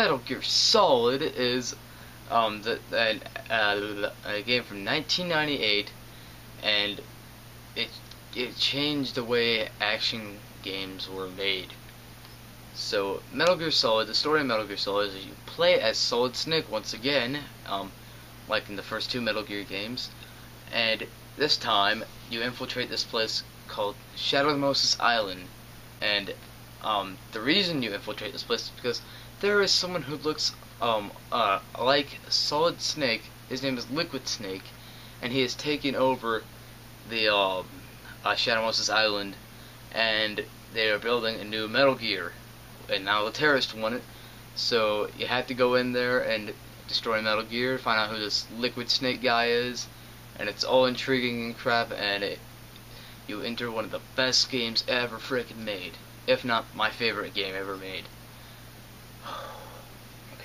Metal Gear Solid is a game from 1998, and it changed the way action games were made. So Metal Gear Solid, the story of Metal Gear Solid is you play as Solid Snake once again, like in the first two Metal Gear games, and this time you infiltrate this place called Shadow of Moses Island, and the reason you infiltrate this place is because there is someone who looks like Solid Snake. His name is Liquid Snake, and he has taken over the Shadow of Moses Island, and they are building a new Metal Gear, and now the terrorists want it, so you have to go in there and destroy Metal Gear, find out who this Liquid Snake guy is, and it's all intriguing and crap, and you enter one of the best games ever frickin' made, if not my favorite game ever made. Okay,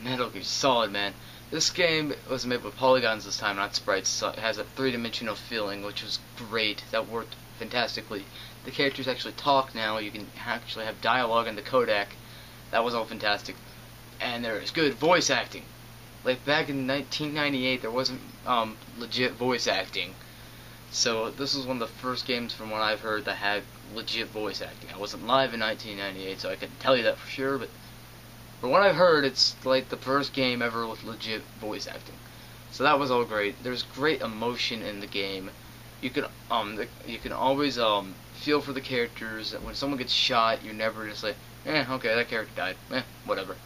Metal Gear Solid, man. This game was made with polygons this time, not sprites, so it has a three-dimensional feeling, which was great. That worked fantastically. The characters actually talk now. You can actually have dialogue in the codec. That was all fantastic. And there is good voice acting. Like back in 1998, there wasn't legit voice acting. So this was one of the first games from what I've heard that had legit voice acting. I wasn't live in 1998, so I couldn't tell you that for sure, but from what I've heard, it's like the first game ever with legit voice acting. So that was all great. There's great emotion in the game. You can always feel for the characters. When someone gets shot, you're never just like, okay, that character died. Whatever.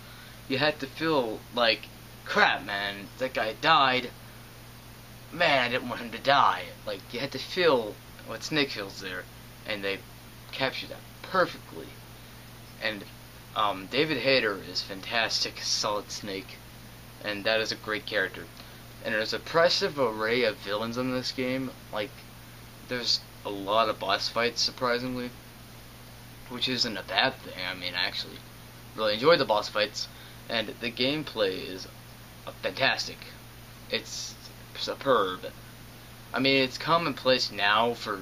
You had to feel like, crap, man, that guy died. Man, I didn't want him to die. Like, you had to feel what Snake feels there, and they captured that perfectly. And David Hayter is fantastic as Solid Snake, and that is a great character. And there's an impressive array of villains in this game. Like, there's a lot of boss fights, surprisingly, which isn't a bad thing. I mean, I actually really enjoyed the boss fights, and the gameplay is fantastic. It's superb. I mean, it's commonplace now for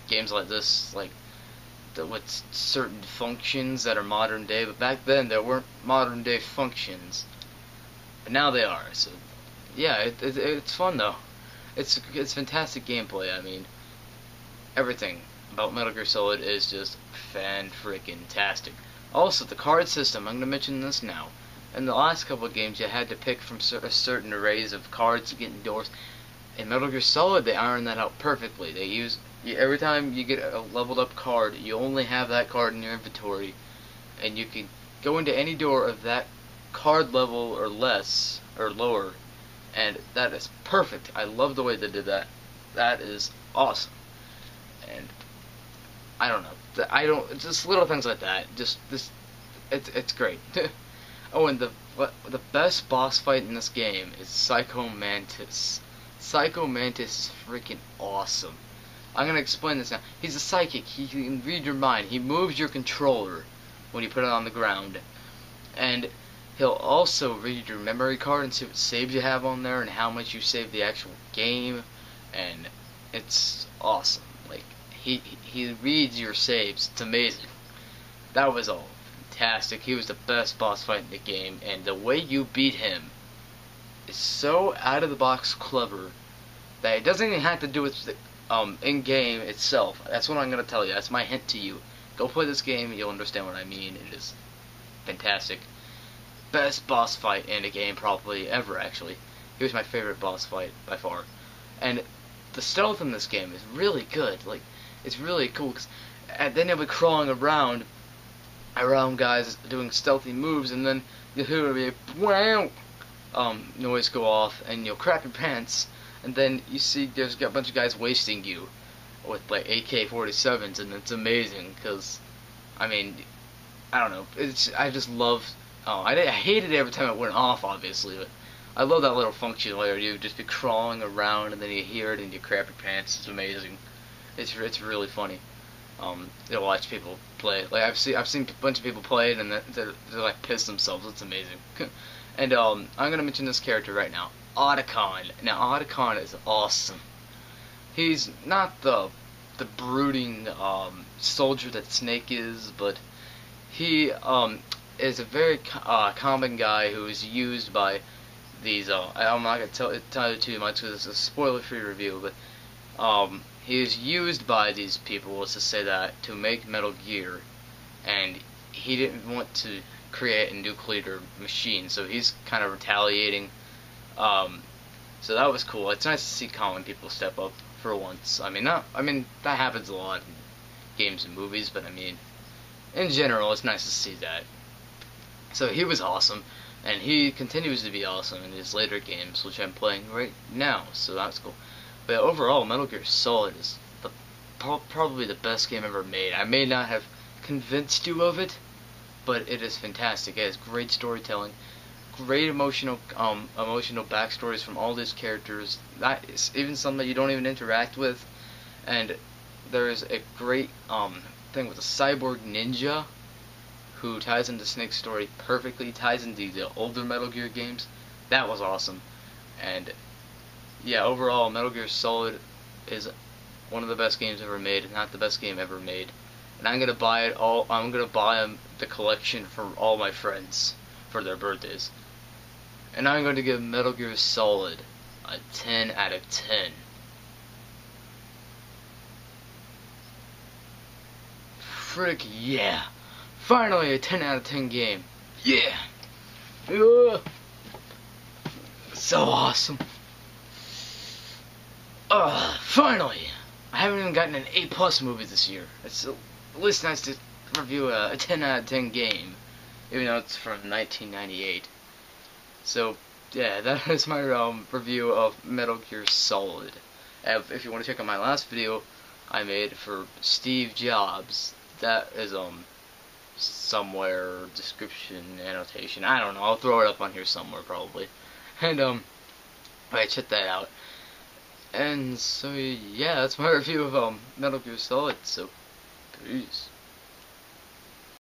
games like this, like with certain functions that are modern day, but back then there weren't modern day functions, but now they are. So yeah, it's fun though. It's fantastic gameplay. I mean, everything about Metal Gear Solid is just fan-freaking-tastic. Also, the card system, I'm going to mention this now. In the last couple of games, you had to pick from certain arrays of cards to get indoors. In Metal Gear Solid, they iron that out perfectly. They use every time you get a leveled up card, you only have that card in your inventory, and you can go into any door of that card level or less or lower, and that is perfect. I love the way they did that. That is awesome. And just little things like that. It's great. Oh, and the best boss fight in this game is Psycho Mantis. Psycho Mantis is freaking awesome. I'm gonna explain this now. He's a psychic. He can read your mind. He moves your controller when you put it on the ground, and he'll also read your memory card and see what saves you have on there and how much you saved the actual game, and it's awesome. Like he reads your saves. It's amazing. That was all fantastic. He was the best boss fight in the game, and the way you beat him is so out of the box clever that it doesn't even have to do with the in-game itself. That's what I'm going to tell you. That's my hint to you. Go play this game, you'll understand what I mean. It is fantastic. Best boss fight in a game probably ever, actually. He was my favorite boss fight by far. And the stealth in this game is really good. Like, it's really cool, cause then you'll be crawling around guys doing stealthy moves, and then you'll hear a wow noise go off, and you'll crap your pants, and then you see there's a bunch of guys wasting you with like AK-47s, and it's amazing, because I mean, I don't know, I just love, I hated it every time it went off, obviously, but I love that little function where you just be crawling around and then you hear it and you crap your pants. It's amazing. It's really funny. To watch people play. Like I've seen a bunch of people play it and they're like pissed themselves. It's amazing. And I'm gonna mention this character right now, Otacon. Now Otacon is awesome. He's not the the brooding soldier that Snake is, but he is a very common guy who is used by these. I'm not gonna tell you too much because it's a spoiler-free review, but he is used by these people, let's just say that, to make Metal Gear, and he didn't want to create a nuclear machine, so he's kind of retaliating. So that was cool. It's nice to see common people step up for once. I mean, that happens a lot in games and movies, but I mean, in general, it's nice to see that. So he was awesome, and he continues to be awesome in his later games, which I'm playing right now, so that's cool. But overall, Metal Gear Solid is probably the best game ever made. I may not have convinced you of it, but it is fantastic. It has great storytelling, great emotional backstories from all these characters. That is even some that you don't even interact with, and there is a great thing with a cyborg ninja who ties into Snake's story perfectly, ties into the older Metal Gear games. That was awesome. And yeah, overall, Metal Gear Solid is one of the best games ever made, if not the best game ever made. And I'm gonna buy it all. I'm gonna buy the collection for all my friends for their birthdays. And I'm going to give Metal Gear Solid a 10 out of 10. Frick yeah! Finally a 10 out of 10 game. Yeah! So awesome. Finally! I haven't even gotten an A+ movie this year. It's at least nice to review a 10 out of 10 game, even though it's from 1998. So, yeah, that is my review of Metal Gear Solid. If you want to check out my last video I made for Steve Jobs, that is somewhere, description, annotation, I don't know, I'll throw it up on here somewhere probably. And alright, check that out. And so yeah, that's my review of Metal Gear Solid, so peace.